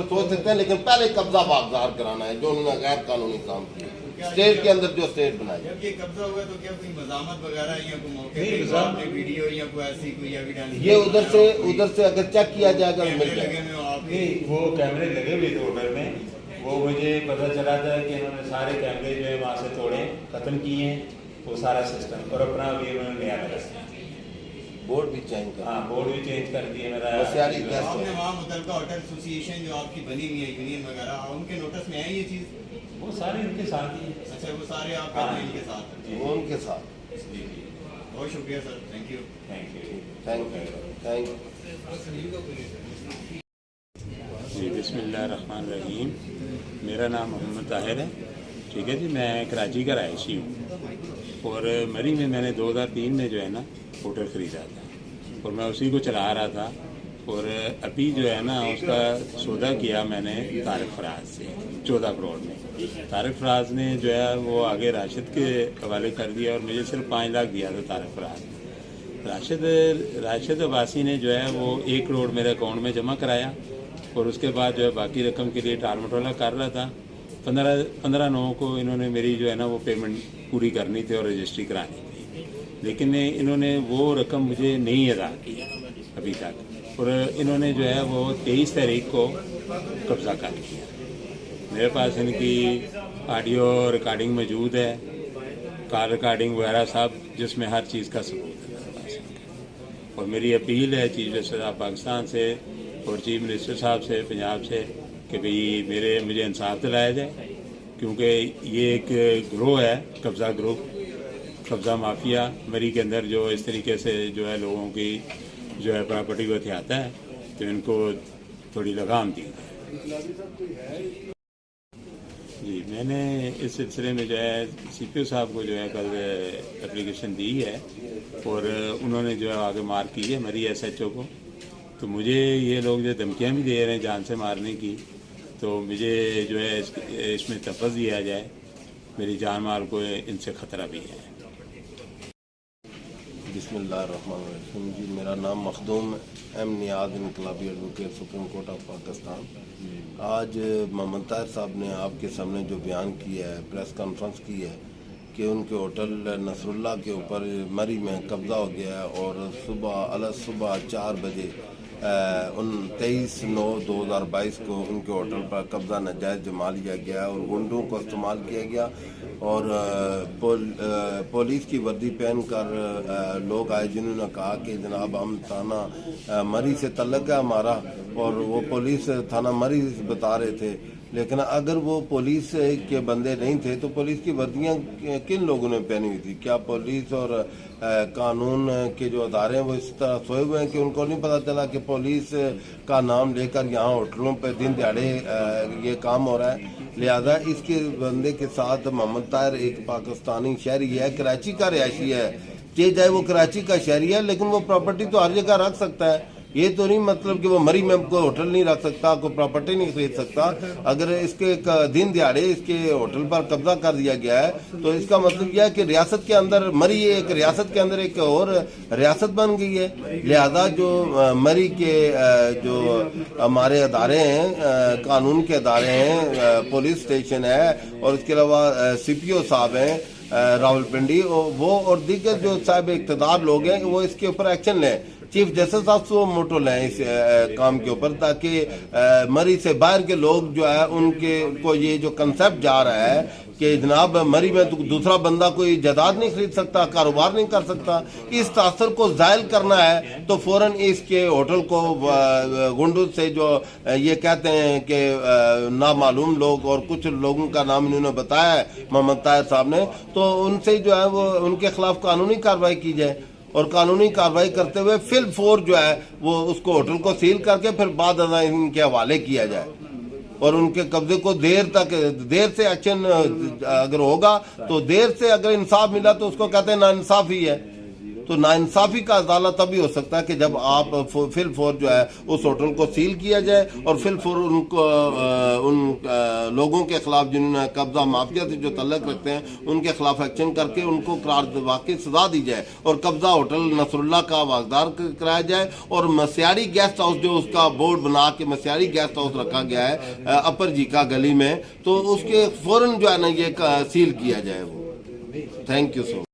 सोच सकते हैं, लेकिन पहले कब्जा बागदार कराना है जो उन्होंने गैर कानूनी काम किया स्टेट के अंदर, जो स्टेट बनाई। जब ये कब्जा हुआ तो क्या कोई मजामत वगैरह या कोई मौके पे आपने वीडियो या कोई ऐसी कोई एविडेंस ये उधर से अगर चेक किया जाएगा तो मिल जाएगा। नहीं, वो कैमरे लगे हुए थे होटल में, वो मुझे पता चला था कि इन्होंने सारे कैमरे जो है वहाँ से तोड़े, खत्म किए हैं वो सारा सिस्टम, और अपना भी उन्होंने नया लगाया। बोर्ड भी चेंज कर, हाँ बोर्ड भी चेंज कर दिए मेरा। आपने वहाँ मुतलका होटल एसोसिएशन जो आपकी बनी हुई है यूनियन वगैरह, उनके नोटिस में है ये चीज़? वो सारे इनके साथ ही। अच्छा, वो सारे आपके इनके साथ हैं? वो उनके साथ। बहुत शुक्रिया sir, thank you. Thank you. जी बिस्मिल्लाहिर्रहमानिर्रहीम, मेरा नाम मोहम्मद ताहिर है। ठीक है जी, मैं कराची का रहायशी हूँ और मरी में मैंने 2003 में जो है ना होटल ख़रीदा था और मैं उसी को चला रहा था। और अभी जो है ना उसका सौदा किया मैंने तारिक फराज से 14 करोड़ में। तारिक फराज ने जो है वो आगे राशिद के हवाले कर दिया और मुझे सिर्फ 5 लाख दिया था तारिक फराज। राशिद अब्बासी ने जो है वो 1 करोड़ मेरे अकाउंट में जमा कराया और उसके बाद जो है बाकी रकम के लिए टाल मटोला कर रहा था। 15/9 को इन्होंने मेरी जो है ना वो पेमेंट पूरी करनी थी और रजिस्ट्री करानी थी, लेकिन इन्होंने वो रकम मुझे नहीं अदा की अभी तक। और इन्होंने जो है वो 23 तारीख को कब्ज़ा कर लिया। मेरे पास इनकी ऑडियो रिकॉर्डिंग मौजूद है, कॉल रिकॉर्डिंग वगैरह सब, जिसमें हर चीज़ का सबूत है मेरे पास। और मेरी अपील है चीफ जस्टिस ऑफ पाकिस्तान से और चीफ मिनिस्टर साहब से पंजाब से कि भाई मुझे इंसाफ दिलाया जाए, क्योंकि ये एक ग्रोह है, कब्ज़ा ग्रुप, कब्ज़ा माफिया मरी के अंदर, जो इस तरीके से जो है लोगों की जो है प्रॉपर्टी को हथियाता है, तो इनको थोड़ी लगाम दी है। जी, मैंने इस सिलसिले में जो है CPO साहब को जो है कल एप्लीकेशन दी है और उन्होंने जो है आगे मार्क की है मरी SHO को। तो मुझे ये लोग जो धमकियाँ भी दे रहे हैं जान से मारने की, तो मुझे जो है इसमें तफज़ दिया जाए, मेरी जान माल को इनसे ख़तरा भी है। बिस्मिल्लाहिर्रहमानिर्रहीम। जी, मेरा नाम Makhdoom M Niaz, Inqalabi advocate, supreme court of Pakistan. आज मोहम्मद ताहिर साहब ने आपके सामने जो बयान किया है, प्रेस कॉन्फ्रेंस की है कि उनके होटल नसरुल्लाह के ऊपर मरी में कब्ज़ा हो गया है और सुबह 4 बजे 23/9/2022 को उनके होटल पर कब्ज़ा नाजायज़ जमा लिया गया और गुंडों को इस्तेमाल किया गया और पुलिस की वर्दी पहन कर लोग आए जिन्होंने कहा कि जनाब हम थाना मरी से तल्लक है हमारा, और वो पुलिस थाना मरी बता रहे थे। लेकिन अगर वो पुलिस के बंदे नहीं थे तो पुलिस की वर्दियाँ किन लोगों ने पहनी हुई थी? क्या पुलिस और कानून के जो अदारे हैं वो इस तरह सोए हुए हैं कि उनको नहीं पता चला कि पुलिस का नाम लेकर यहाँ होटलों पर दिन दिहाड़े ये काम हो रहा है? लिहाजा इसके बंदे के साथ मोहम्मद ताहिर एक पाकिस्तानी शहरी है, कराची का रिहायशी है, चाहे वो कराची का शहरी है, लेकिन वो प्रॉपर्टी तो हर जगह रख सकता है। ये तो नहीं मतलब कि वो मरी में कोई होटल नहीं रख सकता, कोई प्रॉपर्टी नहीं खरीद सकता। अगर इसके दिन दिहाड़े इसके होटल पर कब्जा कर दिया गया है तो इसका मतलब यह है कि रियासत के अंदर मरी एक रियासत के अंदर एक और रियासत बन गई है। लिहाजा जो मरी के जो हमारे अदारे हैं, कानून के अदारे हैं, पुलिस स्टेशन है और इसके अलावा CPO साहब हैं रावलपिंडी, वो और दीगर जो साहब इक़्तिदार लोग हैं वो इसके ऊपर एक्शन लें। चीफ जस्टिस साहब से वो मोटो लें इस काम के ऊपर, ताकि मरी से बाहर के लोग जो है उनके को ये जो कंसेप्ट जा रहा है कि जनाब मरी में तो दूसरा बंदा कोई जायदाद नहीं खरीद सकता, कारोबार नहीं कर सकता, इस तासर को ज़ायल करना है तो फौरन इसके होटल को गुंडों से जो ये कहते हैं कि नामालूम लोग और कुछ लोगों का नाम इन्होंने बताया है मोहम्मद ताहिर साहब ने, तो उनसे जो है वो उनके खिलाफ कानूनी कार्रवाई की जाए और कानूनी कार्रवाई करते हुए फिल फोर जो है वो उसको होटल को सील करके फिर बाद इनके हवाले किया जाए और उनके कब्जे को देर से एक्शन अगर होगा तो देर से अगर इंसाफ मिला तो उसको कहते हैं नाइंसाफी है। تو ناانصافی کا ازالہ تبھی ہو سکتا ہے کہ جب آپ فی الفور جو ہے اس ہوٹل کو سیل کیا جائے اور فی الفور ان کو ان لوگوں کے خلاف جنہوں نے قبضہ مافیا سے جو تعلق رکھتے ہیں ان کے خلاف ایکشن کر کے ان کو قرار واقعی سزا دی جائے اور قبضہ ہوٹل نصر اللہ کا واقدار کرایا جائے اور مسیاری گیسٹ ہاؤس جو اس کا بورڈ بنا کے مسیاری گیسٹ ہاؤس رکھا گیا ہے اپر جیکا گلی میں تو اس کے فوراً جو ہے نا یہ سیل کیا جائے وہ. Thank you so